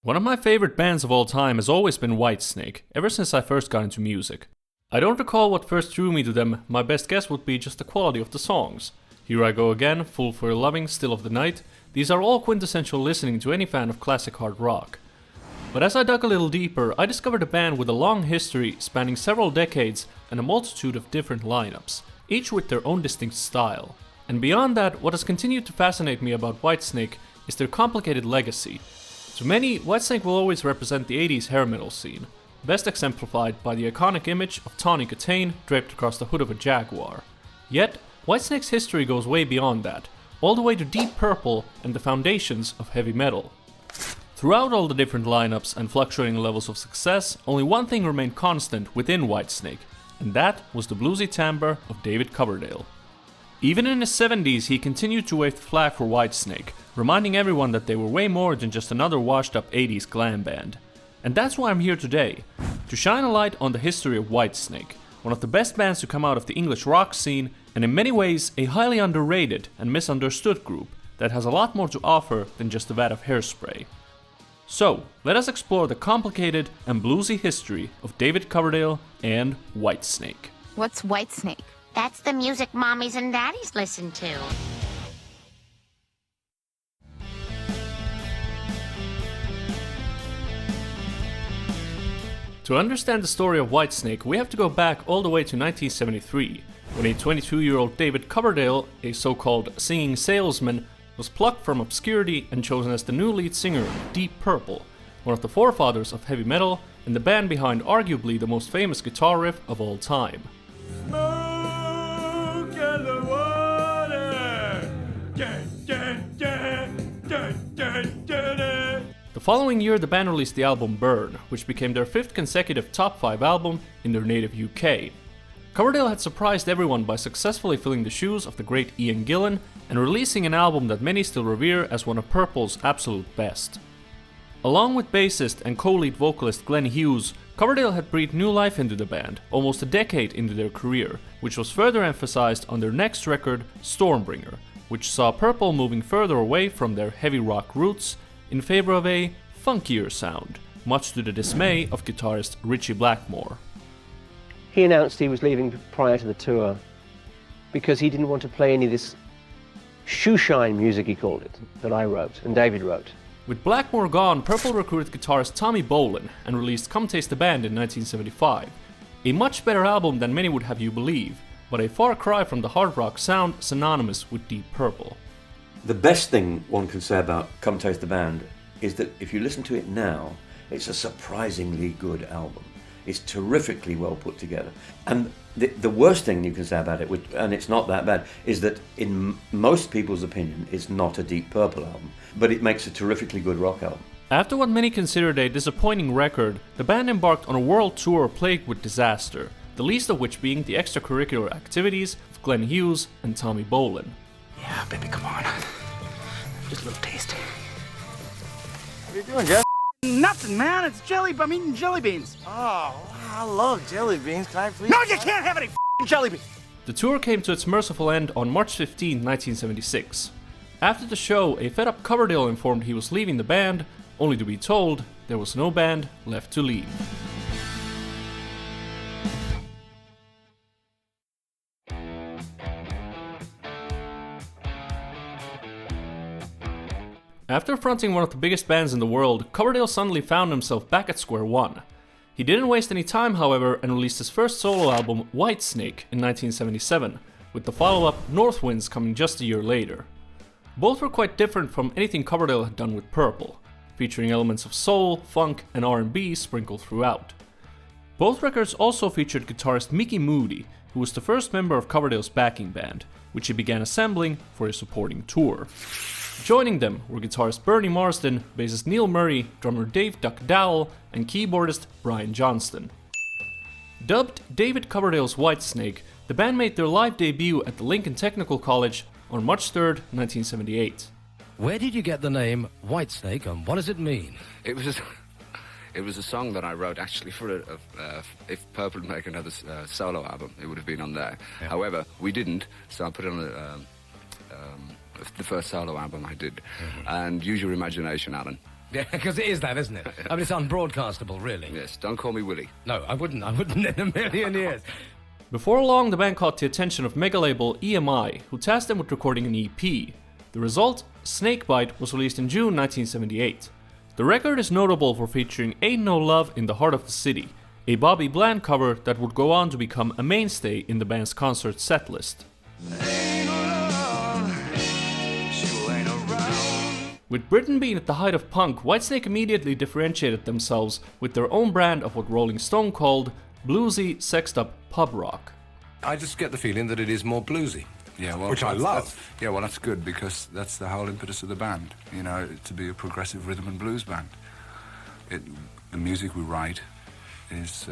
One of my favorite bands of all time has always been Whitesnake, ever since I first got into music. I don't recall what first drew me to them, my best guess would be just the quality of the songs. Here I Go Again, Fool for Your Loving, Still of the Night, these are all quintessential listening to any fan of classic hard rock. But as I dug a little deeper, I discovered a band with a long history spanning several decades and a multitude of different lineups, each with their own distinct style. And beyond that, what has continued to fascinate me about Whitesnake is their complicated legacy. To many, Whitesnake will always represent the 80s hair metal scene, best exemplified by the iconic image of Tawny Katane draped across the hood of a Jaguar. Yet, Whitesnake's history goes way beyond that, all the way to Deep Purple and the foundations of heavy metal. Throughout all the different lineups and fluctuating levels of success, only one thing remained constant within Whitesnake, and that was the bluesy timbre of David Coverdale. Even in his 70s, he continued to wave the flag for Whitesnake, reminding everyone that they were way more than just another washed-up 80s glam band. And that's why I'm here today, to shine a light on the history of Whitesnake, one of the best bands to come out of the English rock scene, and in many ways a highly underrated and misunderstood group that has a lot more to offer than just a vat of hairspray. So, let us explore the complicated and bluesy history of David Coverdale and Whitesnake. What's Whitesnake? That's the music mommies and daddies listen to. To understand the story of Whitesnake, we have to go back all the way to 1973, when a 22-year-old David Coverdale, a so-called singing salesman, was plucked from obscurity and chosen as the new lead singer of Deep Purple, one of the forefathers of heavy metal and the band behind arguably the most famous guitar riff of all time. Smoke in the water. The following year, the band released the album Burn, which became their 5th consecutive top 5 album in their native UK. Coverdale had surprised everyone by successfully filling the shoes of the great Ian Gillan and releasing an album that many still revere as one of Purple's absolute best. Along with bassist and co-lead vocalist Glenn Hughes, Coverdale had breathed new life into the band, almost a decade into their career, which was further emphasized on their next record, Stormbringer, which saw Purple moving further away from their heavy rock roots in favor of a funkier sound, much to the dismay of guitarist Ritchie Blackmore. He announced he was leaving prior to the tour because he didn't want to play any of this shoeshine music, he called it, that I wrote and David wrote. With Blackmore gone, Purple recruited guitarist Tommy Bolin and released Come Taste the Band in 1975. A much better album than many would have you believe, but a far cry from the hard rock sound synonymous with Deep Purple. The best thing one can say about Come Taste the Band is that if you listen to it now, it's a surprisingly good album. It's terrifically well put together. And the worst thing you can say about it, and it's not that bad, is that in most people's opinion, it's not a Deep Purple album, but it makes a terrifically good rock album. After what many considered a disappointing record, the band embarked on a world tour plagued with disaster, the least of which being the extracurricular activities of Glenn Hughes and Tommy Bolin. Yeah, baby, come on. Just a little taste. What are you doing, Jeff? Nothing, man. It's I'm eating jelly beans. Oh, I love jelly beans. Can I please? No, you can't have any jelly beans. The tour came to its merciful end on March 15, 1976. After the show, a fed-up Coverdale informed he was leaving the band, only to be told there was no band left to leave. After fronting one of the biggest bands in the world, Coverdale suddenly found himself back at square one. He didn't waste any time, however, and released his first solo album, Whitesnake, in 1977, with the follow-up, Northwinds, coming just a year later. Both were quite different from anything Coverdale had done with Purple, featuring elements of soul, funk, and R&B sprinkled throughout. Both records also featured guitarist Mickey Moody, who was the first member of Coverdale's backing band, which he began assembling for a supporting tour. Joining them were guitarist Bernie Marsden, bassist Neil Murray, drummer Dave Duck Dowell, and keyboardist Brian Johnston. Dubbed David Coverdale's Whitesnake, the band made their live debut at the Lincoln Technical College on March 3rd, 1978. Where did you get the name Whitesnake and what does it mean? It was a song that I wrote actually for if Purple would make another solo album, it would have been on there. Yeah. However, we didn't, so I put it on the first solo album I did. Mm-hmm. And use your imagination, Alan. Yeah, because it is that, isn't it? I mean, it's unbroadcastable, really. Yes, don't call me Willie. No, I wouldn't in a million years. Before long, the band caught the attention of mega label EMI, who tasked them with recording an EP. The result, Snakebite, was released in June 1978. The record is notable for featuring Ain't No Love in the Heart of the City, a Bobby Bland cover that would go on to become a mainstay in the band's concert setlist. With Britain being at the height of punk, Whitesnake immediately differentiated themselves with their own brand of what Rolling Stone called bluesy, sexed-up pub rock. I just get the feeling that it is more bluesy. Yeah, well, which I love. Yeah, well, that's good because that's the whole impetus of the band. You know, to be a progressive rhythm and blues band. The music we write is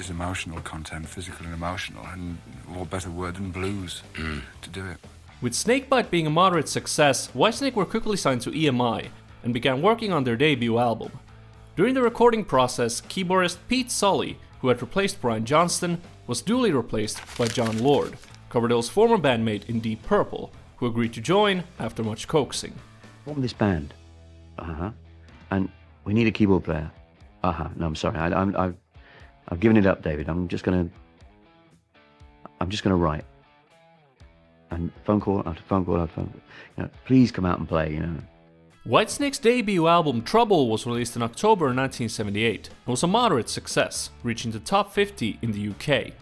emotional content, physical and emotional, and what better word than blues to do it. With Snakebite being a moderate success, Whitesnake were quickly signed to EMI and began working on their debut album. During the recording process, keyboardist Pete Sully, who had replaced Brian Johnston, was duly replaced by John Lord, Coverdale's former bandmate in Deep Purple, who agreed to join after much coaxing. Form this band. And we need a keyboard player. No, I'm sorry. I've given it up, David. I'm just gonna write. And phone call after phone call after phone call. You know, please come out and play, you know. Whitesnake's debut album Trouble was released in October 1978 and was a moderate success, reaching the top 50 in the UK.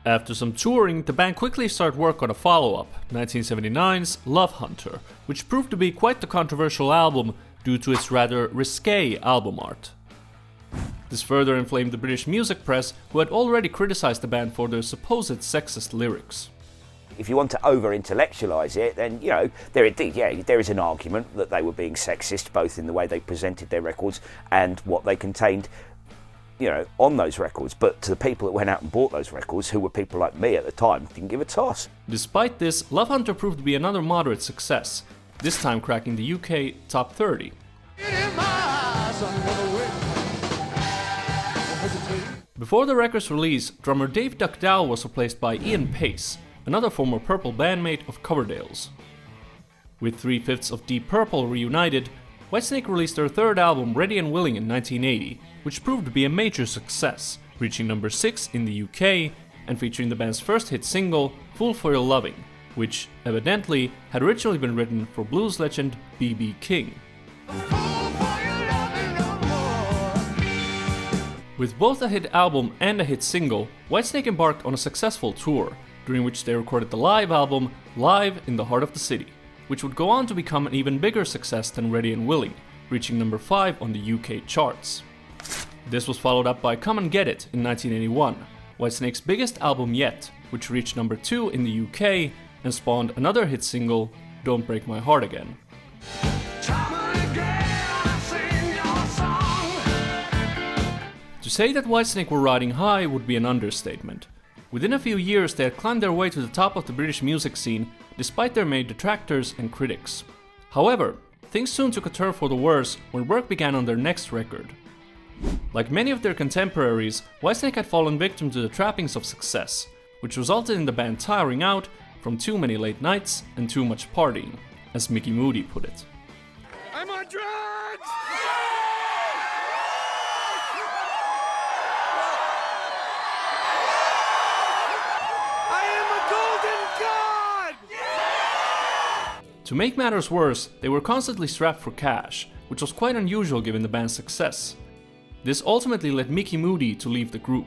After some touring, the band quickly started work on a follow-up, 1979's Love Hunter, which proved to be quite the controversial album due to its rather risque album art. This further inflamed the British music press, who had already criticized the band for their supposed sexist lyrics. If you want to over-intellectualise it, then, you know, there is an argument that they were being sexist, both in the way they presented their records and what they contained, you know, on those records. But to the people that went out and bought those records, who were people like me at the time, didn't give a toss. Despite this, Love Hunter proved to be another moderate success, this time cracking the UK top 30. Before the record's release, drummer Dave Duckdow was replaced by Ian Pace, another former Purple bandmate of Coverdale's. With 3/5 of Deep Purple reunited, Whitesnake released their third album Ready and Willing in 1980, which proved to be a major success, reaching number 6 in the UK and featuring the band's first hit single, Fool for Your Loving, which, evidently, had originally been written for blues legend B.B. King. With both a hit album and a hit single, Whitesnake embarked on a successful tour, during which they recorded the live album Live in the Heart of the City, which would go on to become an even bigger success than Ready and Willing, reaching number 5 on the UK charts. This was followed up by Come and Get It in 1981, Whitesnake's biggest album yet, which reached number 2 in the UK and spawned another hit single, Don't Break My Heart Again. To say that Whitesnake were riding high would be an understatement. Within a few years, they had climbed their way to the top of the British music scene, despite their many detractors and critics. However, things soon took a turn for the worse when work began on their next record. Like many of their contemporaries, Whitesnake had fallen victim to the trappings of success, which resulted in the band tiring out from too many late nights and too much partying, as Mickey Moody put it. I'm on drugs! To make matters worse, they were constantly strapped for cash, which was quite unusual given the band's success. This ultimately led Mickey Moody to leave the group.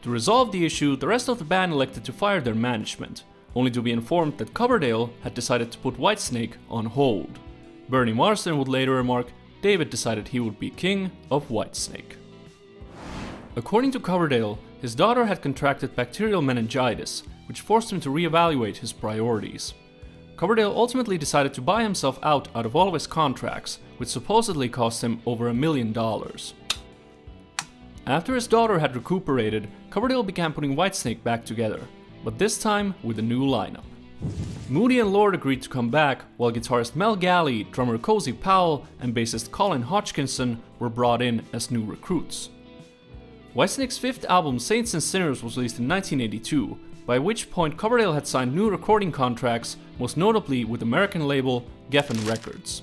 To resolve the issue, the rest of the band elected to fire their management, only to be informed that Coverdale had decided to put Whitesnake on hold. Bernie Marsden would later remark, David decided he would be king of Whitesnake. According to Coverdale, his daughter had contracted bacterial meningitis, which forced him to reevaluate his priorities. Coverdale ultimately decided to buy himself out of all of his contracts, which supposedly cost him over $1 million. After his daughter had recuperated, Coverdale began putting Whitesnake back together, but this time with a new lineup. Moody and Lord agreed to come back, while guitarist Mel Galley, drummer Cozy Powell, and bassist Colin Hodgkinson were brought in as new recruits. Whitesnake's fifth album Saints and Sinners was released in 1982, by which point Coverdale had signed new recording contracts, most notably with American label Geffen Records.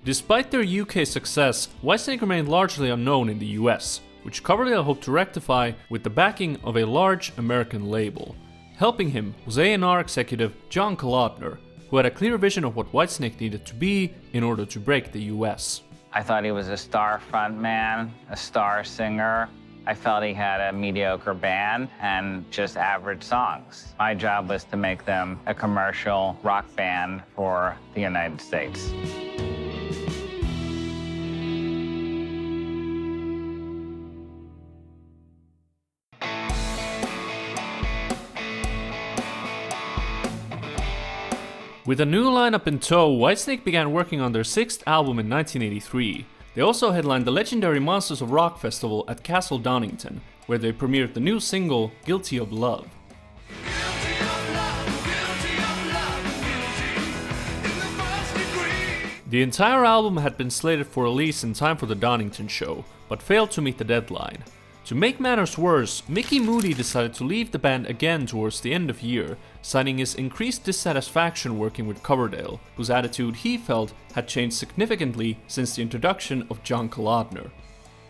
Despite their UK success, Whitesnake remained largely unknown in the US, which Coverdale hoped to rectify with the backing of a large American label. Helping him was A&R executive John Kalodner, who had a clear vision of what Whitesnake needed to be in order to break the US. I thought he was a star frontman, a star singer. I felt he had a mediocre band and just average songs. My job was to make them a commercial rock band for the United States. With a new lineup in tow, Whitesnake began working on their 6th album in 1983. They also headlined the legendary Monsters of Rock festival at Castle Donington, where they premiered the new single, Guilty of Love. The entire album had been slated for release in time for the Donington show, but failed to meet the deadline. To make matters worse, Mickey Moody decided to leave the band again towards the end of year, citing his increased dissatisfaction working with Coverdale, whose attitude he felt had changed significantly since the introduction of John Kalodner.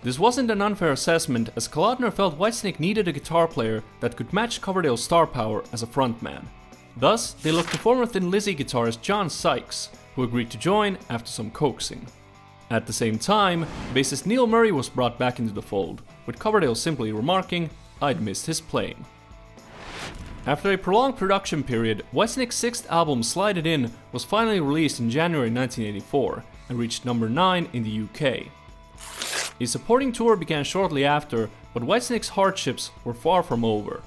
This wasn't an unfair assessment, as Kalodner felt Whitesnake needed a guitar player that could match Coverdale's star power as a frontman. Thus, they looked to former Thin Lizzy guitarist John Sykes, who agreed to join after some coaxing. At the same time, bassist Neil Murray was brought back into the fold, with Coverdale simply remarking, "I'd missed his playing." After a prolonged production period, Whitesnake's 6th album, Slide It In, was finally released in January 1984 and reached number 9 in the UK. A supporting tour began shortly after, but Whitesnake's hardships were far from over.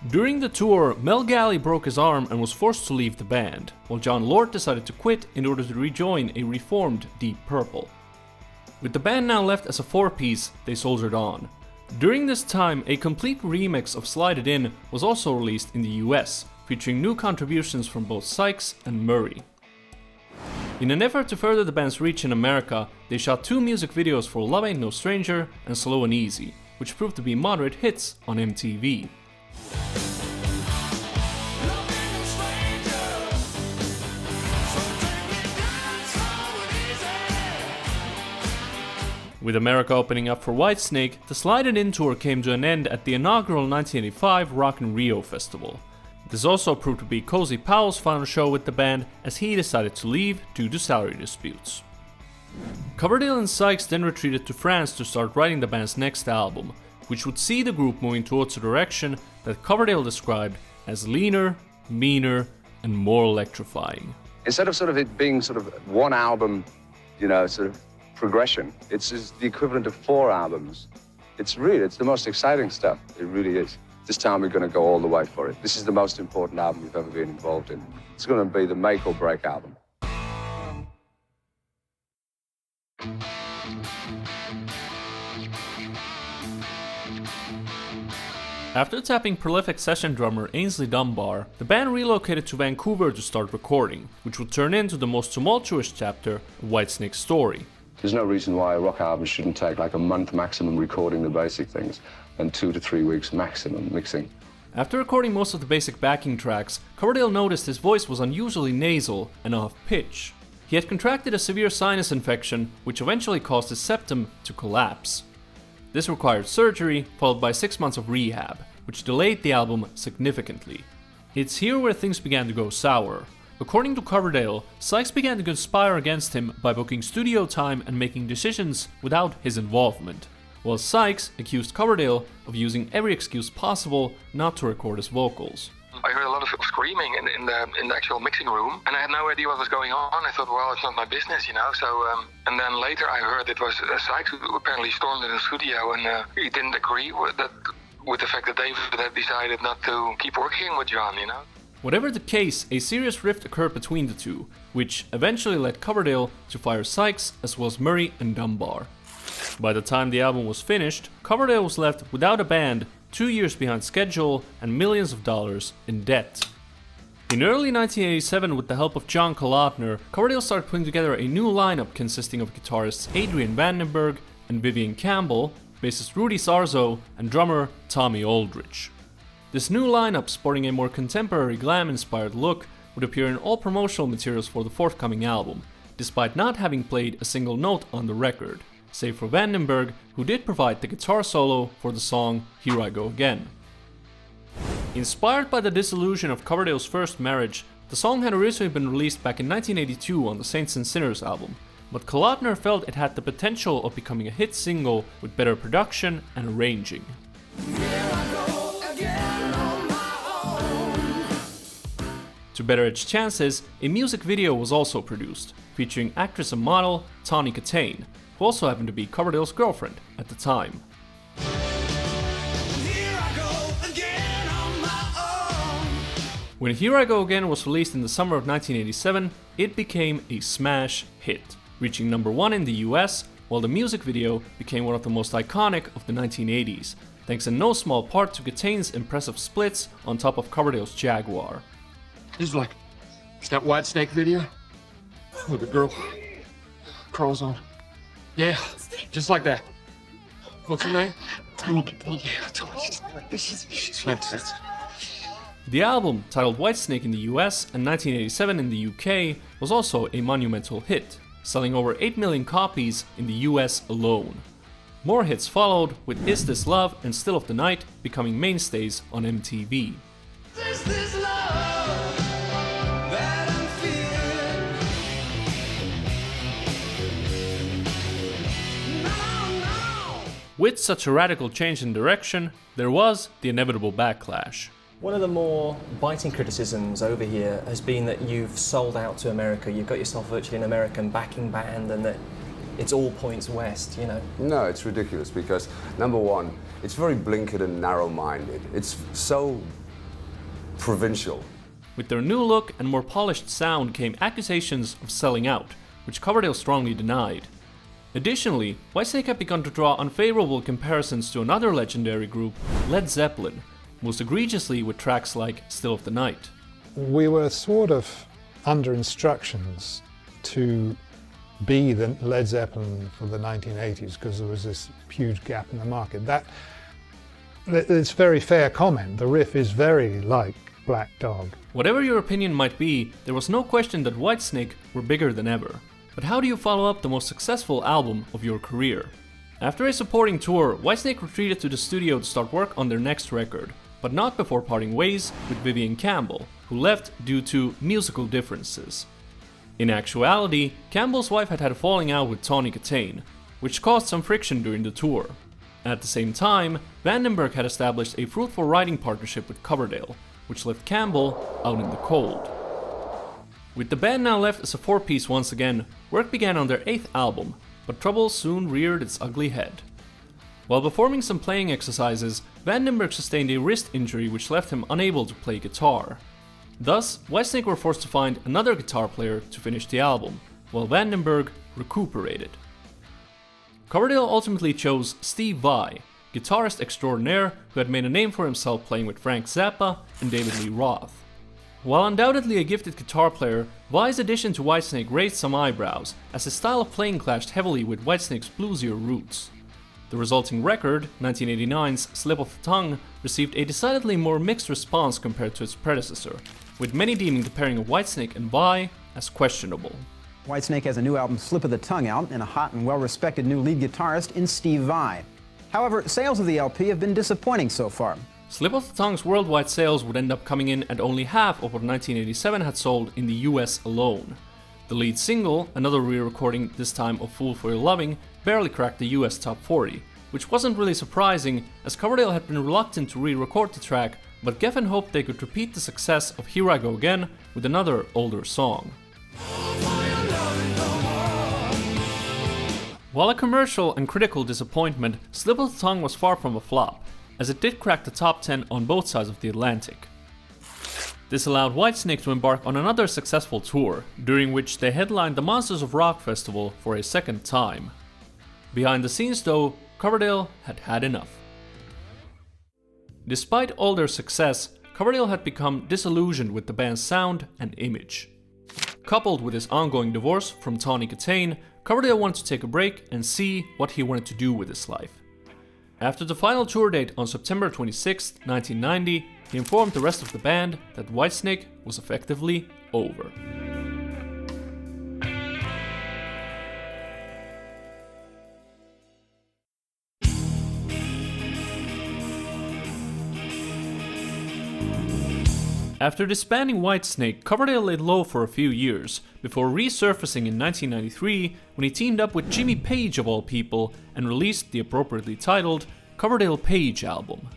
During the tour, Mel Galley broke his arm and was forced to leave the band, while John Lord decided to quit in order to rejoin a reformed Deep Purple. With the band now left as a 4-piece, they soldiered on. During this time, a complete remix of Slide It In was also released in the US, featuring new contributions from both Sykes and Murray. In an effort to further the band's reach in America, they shot 2 music videos for Love Ain't No Stranger and Slow and Easy, which proved to be moderate hits on MTV. With America opening up for Whitesnake, the Slide It In tour came to an end at the inaugural 1985 Rock in Rio festival. This also proved to be Cozy Powell's final show with the band, as he decided to leave due to salary disputes. Coverdale and Sykes then retreated to France to start writing the band's next album, which would see the group moving towards a direction that Coverdale described as leaner, meaner, and more electrifying. Instead of sort of it being sort of one album, you know, sort of progression, it's the equivalent of 4 albums. It's the most exciting stuff. It really is. This time we're going to go all the way for it. This is the most important album we've ever been involved in. It's going to be the make or break album. After tapping prolific session drummer Ainsley Dunbar, the band relocated to Vancouver to start recording, which would turn into the most tumultuous chapter of Whitesnake's story. There's no reason why a rock album shouldn't take like a month maximum recording the basic things and 2 to 3 weeks maximum mixing. After recording most of the basic backing tracks, Coverdale noticed his voice was unusually nasal and off-pitch. He had contracted a severe sinus infection, which eventually caused his septum to collapse. This required surgery, followed by 6 months of rehab, which delayed the album significantly. It's here where things began to go sour. According to Coverdale, Sykes began to conspire against him by booking studio time and making decisions without his involvement, while Sykes accused Coverdale of using every excuse possible not to record his vocals. I heard a lot of screaming in the actual mixing room, and I had no idea what was going on. I thought, well, it's not my business, you know. So, and then later I heard it was Sykes who apparently stormed in the studio, and he didn't agree with the fact that David had decided not to keep working with John, you know. Whatever the case, a serious rift occurred between the two, which eventually led Coverdale to fire Sykes as well as Murray and Dunbar. By the time the album was finished, Coverdale was left without a band, 2 years behind schedule, and millions of dollars in debt. In early 1987, with the help of John Kalodner, Coverdale started putting together a new lineup consisting of guitarists Adrian Vandenberg and Vivian Campbell, bassist Rudy Sarzo, and drummer Tommy Aldrich. This new lineup, sporting a more contemporary glam-inspired look, would appear in all promotional materials for the forthcoming album, despite not having played a single note on the record, save for Vandenberg, who did provide the guitar solo for the song Here I Go Again. Inspired by the dissolution of Coverdale's first marriage, the song had originally been released back in 1982 on the Saints and Sinners album, but Kalotner felt it had the potential of becoming a hit single with better production and arranging. To better its chances, a music video was also produced, featuring actress and model Tawny Kitaen, who also happened to be Coverdale's girlfriend at the time. When Here I Go Again was released in the summer of 1987, it became a smash hit, reaching #1 in the US, while the music video became one of the most iconic of the 1980s, thanks in no small part to Kitaen's impressive splits on top of Coverdale's Jaguar. It's that Whitesnake video with the girl crawls on. Yeah, just like that. What's her name? Tawny Kitaen. Yeah, she's fantastic. The album, titled Whitesnake in the US and 1987 in the UK, was also a monumental hit, selling over 8 million copies in the US alone. More hits followed, with Is This Love and Still of the Night becoming mainstays on MTV. With such a radical change in direction, there was the inevitable backlash. One of the more biting criticisms over here has been that you've sold out to America, you've got yourself virtually an American backing band, and that it's all points west, you know. No, it's ridiculous because, number one, it's very blinkered and narrow-minded. It's so provincial. With their new look and more polished sound came accusations of selling out, which Coverdale strongly denied. Additionally, Whitesnake had begun to draw unfavorable comparisons to another legendary group, Led Zeppelin, most egregiously with tracks like Still of the Night. We were sort of under instructions to be the Led Zeppelin for the 1980s because there was this huge gap in the market. It's a very fair comment. The riff is very like Black Dog. Whatever your opinion might be, there was no question that Whitesnake were bigger than ever. But how do you follow up the most successful album of your career? After a supporting tour, Whitesnake retreated to the studio to start work on their next record, but not before parting ways with Vivian Campbell, who left due to musical differences. In actuality, Campbell's wife had a falling out with Tawny Kitaen, which caused some friction during the tour. At the same time, Vandenberg had established a fruitful writing partnership with Coverdale, which left Campbell out in the cold. With the band now left as a four-piece once again, work began on their 8th album, but trouble soon reared its ugly head. While performing some playing exercises, Vandenberg sustained a wrist injury which left him unable to play guitar. Thus, Whitesnake were forced to find another guitar player to finish the album, while Vandenberg recuperated. Coverdale ultimately chose Steve Vai, guitarist extraordinaire who had made a name for himself playing with Frank Zappa and David Lee Roth. While undoubtedly a gifted guitar player, Vai's addition to Whitesnake raised some eyebrows, as his style of playing clashed heavily with Whitesnake's bluesier roots. The resulting record, 1989's Slip of the Tongue, received a decidedly more mixed response compared to its predecessor, with many deeming the pairing of Whitesnake and Vai as questionable. Whitesnake has a new album, Slip of the Tongue, out, and a hot and well-respected new lead guitarist in Steve Vai. However, sales of the LP have been disappointing so far. Slip of the Tongue's worldwide sales would end up coming in at only half of what 1987 had sold in the US alone. The lead single, another re-recording this time of Fool for Your Loving, barely cracked the US top 40, which wasn't really surprising as Coverdale had been reluctant to re-record the track, but Geffen hoped they could repeat the success of Here I Go Again with another older song. While a commercial and critical disappointment, Slip of the Tongue was far from a flop, as it did crack the top 10 on both sides of the Atlantic. This allowed Whitesnake to embark on another successful tour, during which they headlined the Monsters of Rock festival for a second time. Behind the scenes though, Coverdale had had enough. Despite all their success, Coverdale had become disillusioned with the band's sound and image. Coupled with his ongoing divorce from Tawny Kitaen, Coverdale wanted to take a break and see what he wanted to do with his life. After the final tour date on September 26, 1990, he informed the rest of the band that Whitesnake was effectively over. After disbanding Whitesnake, Coverdale laid low for a few years, before resurfacing in 1993 when he teamed up with Jimmy Page of all people and released the appropriately titled Coverdale Page album.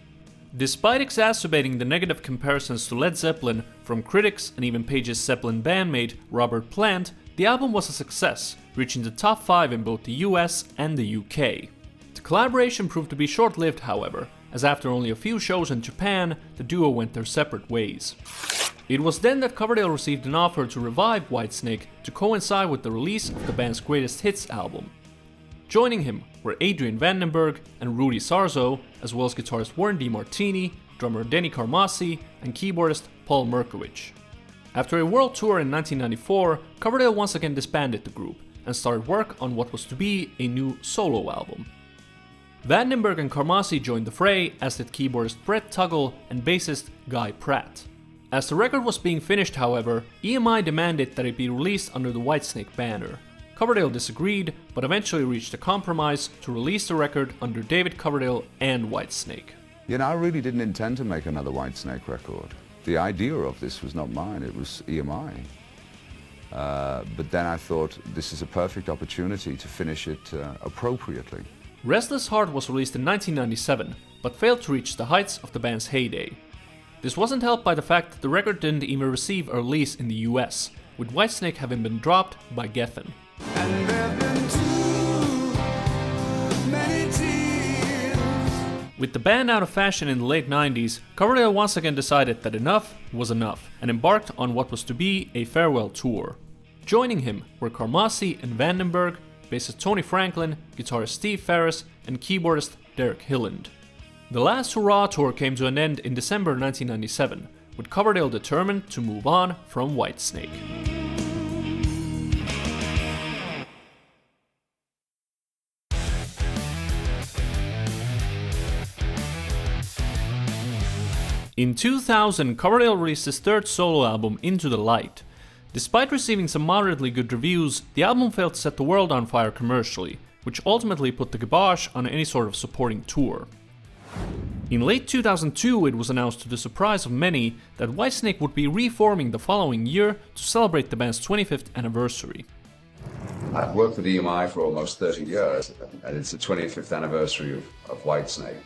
Despite exacerbating the negative comparisons to Led Zeppelin from critics and even Page's Zeppelin bandmate Robert Plant, the album was a success, reaching the top 5 in both the US and the UK. The collaboration proved to be short-lived, however, as after only a few shows in Japan, the duo went their separate ways. It was then that Coverdale received an offer to revive Whitesnake to coincide with the release of the band's greatest hits album. Joining him were Adrian Vandenberg and Rudy Sarzo, as well as guitarist Warren DeMartini, drummer Denny Carmassi, and keyboardist Paul Merkowitz. After a world tour in 1994, Coverdale once again disbanded the group and started work on what was to be a new solo album. Vandenberg and Carmassi joined the fray, as did keyboardist Brett Tuggle and bassist Guy Pratt. As the record was being finished, however, EMI demanded that it be released under the Whitesnake banner. Coverdale disagreed, but eventually reached a compromise to release the record under David Coverdale and Whitesnake. You know, I really didn't intend to make another Whitesnake record. The idea of this was not mine, it was EMI. But then I thought, this is a perfect opportunity to finish it appropriately. Restless Heart was released in 1997, but failed to reach the heights of the band's heyday. This wasn't helped by the fact that the record didn't even receive a release in the US, with Whitesnake having been dropped by Geffen. With the band out of fashion in the late 90s, Coverdale once again decided that enough was enough and embarked on what was to be a farewell tour. Joining him were Carmassi and Vandenberg, bassist Tony Franklin, guitarist Steve Ferris, and keyboardist Derek Hilland. The last hurrah tour came to an end in December 1997, with Coverdale determined to move on from Whitesnake. In 2000, Coverdale released his third solo album, Into the Light. Despite receiving some moderately good reviews, the album failed to set the world on fire commercially, which ultimately put the kibosh on any sort of supporting tour. In late 2002, it was announced to the surprise of many that Whitesnake would be reforming the following year to celebrate the band's 25th anniversary. I've worked with EMI for almost 30 years, and it's the 25th anniversary of Whitesnake.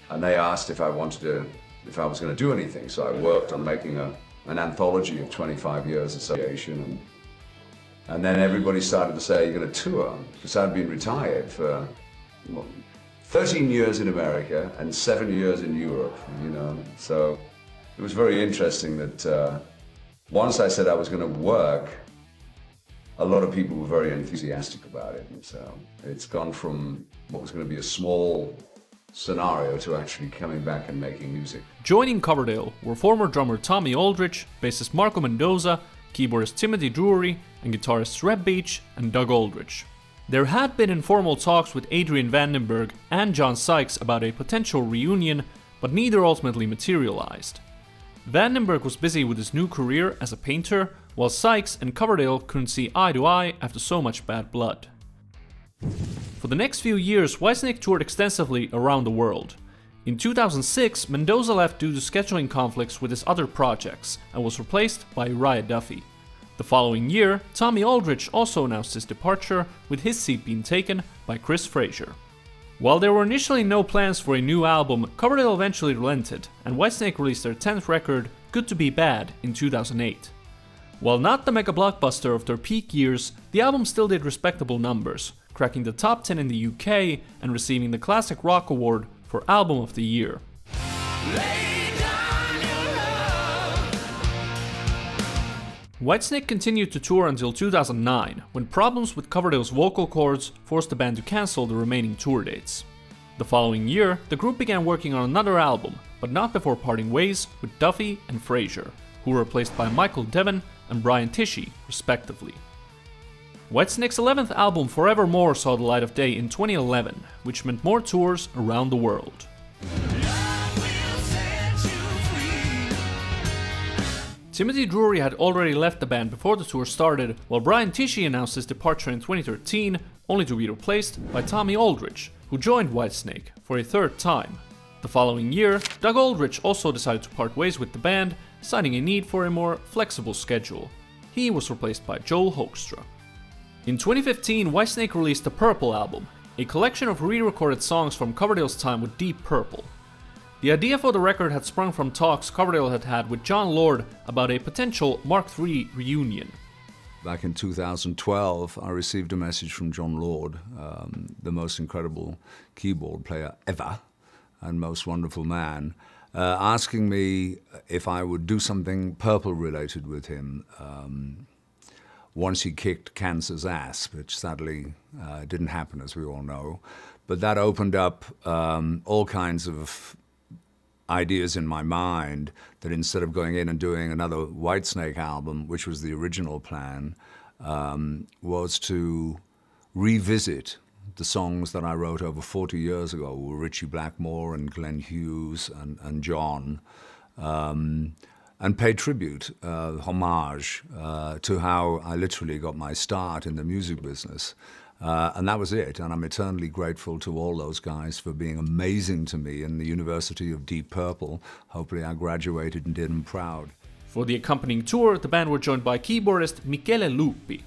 And they asked if I was going to do anything, so I worked on making an anthology of 25 years association, and then everybody started to say, you're going to tour, because I'd been retired for 13 years in America and 7 years in Europe, you know. So it was very interesting that once I said I was going to work, a lot of people were very enthusiastic about it. And so it's gone from what was going to be a small scenario to actually coming back and making music. Joining Coverdale were former drummer Tommy Aldrich, bassist Marco Mendoza, keyboardist Timothy Drury, and guitarists Reb Beach and Doug Aldrich. There had been informal talks with Adrian Vandenberg and John Sykes about a potential reunion, but neither ultimately materialized. Vandenberg was busy with his new career as a painter, while Sykes and Coverdale couldn't see eye to eye after so much bad blood. For the next few years, Whitesnake toured extensively around the world. In 2006, Mendoza left due to scheduling conflicts with his other projects and was replaced by Uriah Duffy. The following year, Tommy Aldrich also announced his departure, with his seat being taken by Chris Frazier. While there were initially no plans for a new album, Coverdale eventually relented, and Whitesnake released their 10th record, Good to Be Bad, in 2008. While not the mega blockbuster of their peak years, the album still did respectable numbers, cracking the top 10 in the UK and receiving the Classic Rock Award for Album of the Year. Whitesnake continued to tour until 2009, when problems with Coverdale's vocal cords forced the band to cancel the remaining tour dates. The following year, the group began working on another album, but not before parting ways with Duffy and Frazier, who were replaced by Michael Devon and Brian Tichy, respectively. Whitesnake's 11th album Forevermore saw the light of day in 2011, which meant more tours around the world. Timothy Drury had already left the band before the tour started, while Brian Tichy announced his departure in 2013, only to be replaced by Tommy Aldridge, who joined Whitesnake for a third time. The following year, Doug Aldrich also decided to part ways with the band, citing a need for a more flexible schedule. He was replaced by Joel Hoekstra. In 2015, Whitesnake released the Purple album, a collection of re-recorded songs from Coverdale's time with Deep Purple. The idea for the record had sprung from talks Coverdale had had with John Lord about a potential Mark III reunion. Back in 2012, I received a message from John Lord, the most incredible keyboard player ever and most wonderful man, asking me if I would do something Purple related with him once he kicked Cancer's ass, which sadly didn't happen, as we all know. But that opened up all kinds of ideas in my mind that instead of going in and doing another Whitesnake album, which was the original plan, was to revisit the songs that I wrote over 40 years ago with Ritchie Blackmore and Glenn Hughes and John, and pay tribute, homage to how I literally got my start in the music business. And that was it, and I'm eternally grateful to all those guys for being amazing to me in the University of Deep Purple. Hopefully I graduated and did them proud. For the accompanying tour, the band were joined by keyboardist Michele Lupi.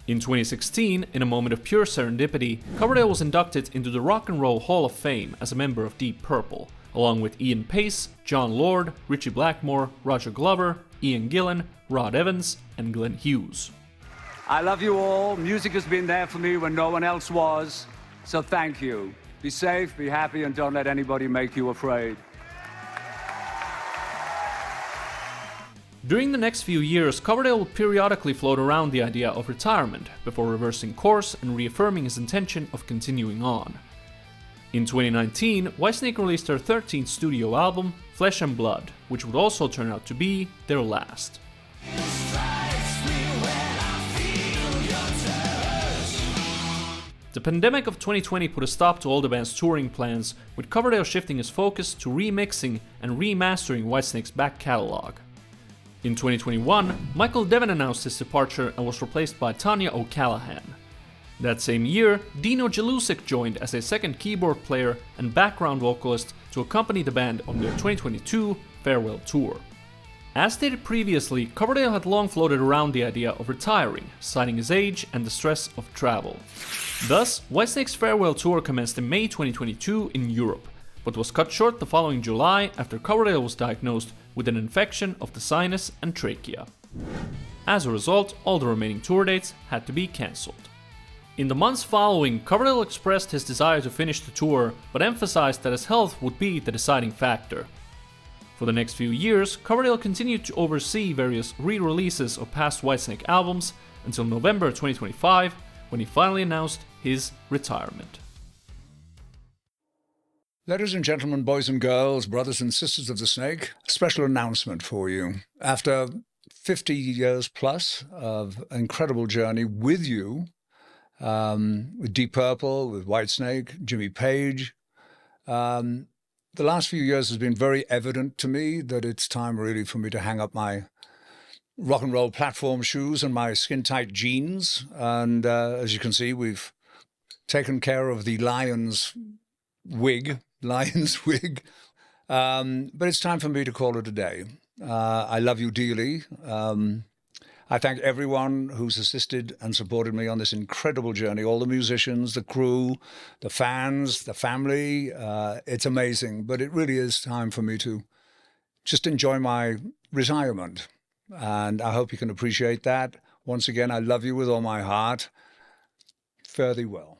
In 2016, in a moment of pure serendipity, Coverdale was inducted into the Rock and Roll Hall of Fame as a member of Deep Purple, along with Ian Pace, John Lord, Ritchie Blackmore, Roger Glover, Ian Gillan, Rod Evans, and Glenn Hughes. I love you all. Music has been there for me when no one else was, so thank you. Be safe, be happy, and don't let anybody make you afraid. During the next few years, Coverdale would periodically float around the idea of retirement, before reversing course and reaffirming his intention of continuing on. In 2019, Whitesnake released their 13th studio album, Flesh and Blood, which would also turn out to be their last. The pandemic of 2020 put a stop to all the band's touring plans, with Coverdale shifting his focus to remixing and remastering Whitesnake's back catalog. In 2021, Michael Devin announced his departure and was replaced by Tanya O'Callaghan. That same year, Dino Jelusic joined as a second keyboard player and background vocalist to accompany the band on their 2022 farewell tour. As stated previously, Coverdale had long floated around the idea of retiring, citing his age and the stress of travel. Thus, Whitesnake's farewell tour commenced in May 2022 in Europe, but was cut short the following July after Coverdale was diagnosed with an infection of the sinus and trachea. As a result, all the remaining tour dates had to be cancelled. In the months following, Coverdale expressed his desire to finish the tour, but emphasized that his health would be the deciding factor. For the next few years, Coverdale continued to oversee various re-releases of past Whitesnake albums until November 2025, when he finally announced his retirement. Ladies and gentlemen, boys and girls, brothers and sisters of the Snake, a special announcement for you. After 50 years plus of incredible journey with you, with Deep Purple, with Whitesnake, Jimmy Page, the last few years has been very evident to me that it's time really for me to hang up my rock and roll platform shoes and my skin-tight jeans. And as you can see, we've taken care of the lion's wig. But it's time for me to call it a day. I love you dearly. I thank everyone who's assisted and supported me on this incredible journey, all the musicians, the crew, the fans, the family. It's amazing, but it really is time for me to just enjoy my retirement. And I hope you can appreciate that. Once again, I love you with all my heart. Fare thee well.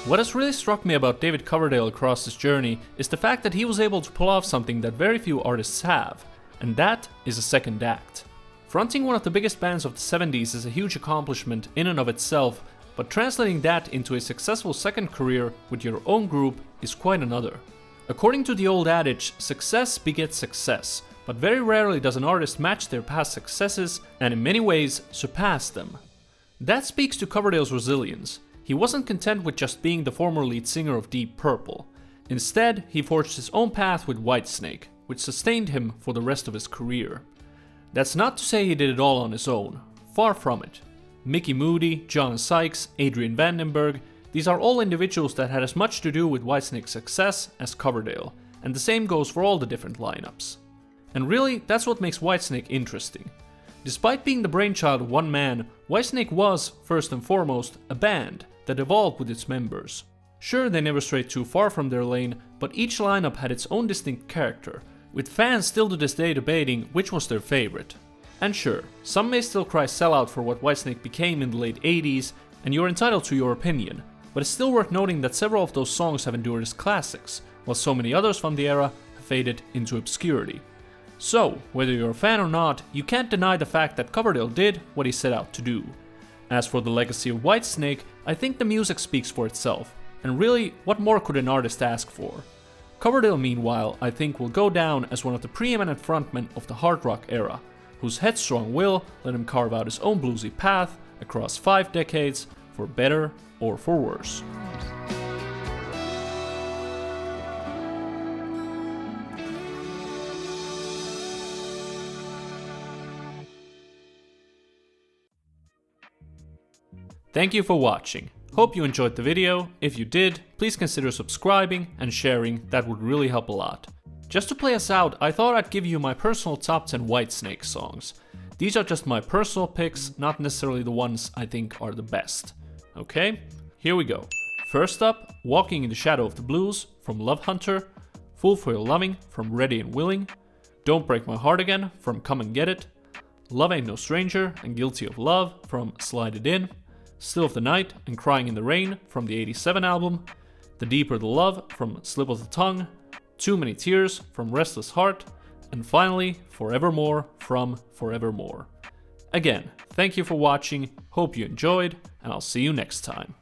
What has really struck me about David Coverdale across this journey is the fact that he was able to pull off something that very few artists have, and that is a second act. Fronting one of the biggest bands of the 70s is a huge accomplishment in and of itself, but translating that into a successful second career with your own group is quite another. According to the old adage, success begets success, but very rarely does an artist match their past successes and in many ways surpass them. That speaks to Coverdale's resilience. He wasn't content with just being the former lead singer of Deep Purple. Instead, he forged his own path with Whitesnake, which sustained him for the rest of his career. That's not to say he did it all on his own, far from it. Mickey Moody, John Sykes, Adrian Vandenberg, these are all individuals that had as much to do with Whitesnake's success as Coverdale, and the same goes for all the different lineups. And really, that's what makes Whitesnake interesting. Despite being the brainchild of one man, Whitesnake was, first and foremost, a band that evolved with its members. Sure, they never strayed too far from their lane, but each lineup had its own distinct character, with fans still to this day debating which was their favorite. And sure, some may still cry sellout for what Whitesnake became in the late 80s, and you're entitled to your opinion, but it's still worth noting that several of those songs have endured as classics, while so many others from the era have faded into obscurity. So, whether you're a fan or not, you can't deny the fact that Coverdale did what he set out to do. As for the legacy of Whitesnake, I think the music speaks for itself, and really, what more could an artist ask for? Coverdale, meanwhile, I think will go down as one of the preeminent frontmen of the hard rock era, whose headstrong will let him carve out his own bluesy path across 5 decades, for better or for worse. Thank you for watching. Hope you enjoyed the video. If you did, please consider subscribing and sharing, that would really help a lot. Just to play us out, I thought I'd give you my personal top 10 Whitesnake songs. These are just my personal picks, not necessarily the ones I think are the best. Okay, here we go. First up, Walking in the Shadow of the Blues from Love Hunter, Fool for Your Loving from Ready and Willing, Don't Break My Heart Again from Come and Get It, Love Ain't No Stranger and Guilty of Love from Slide It In, Still of the Night and Crying in the Rain from the '87 album, The Deeper the Love from Slip of the Tongue, Too Many Tears from Restless Heart, and finally Forevermore from Forevermore. Again, thank you for watching, hope you enjoyed, and I'll see you next time.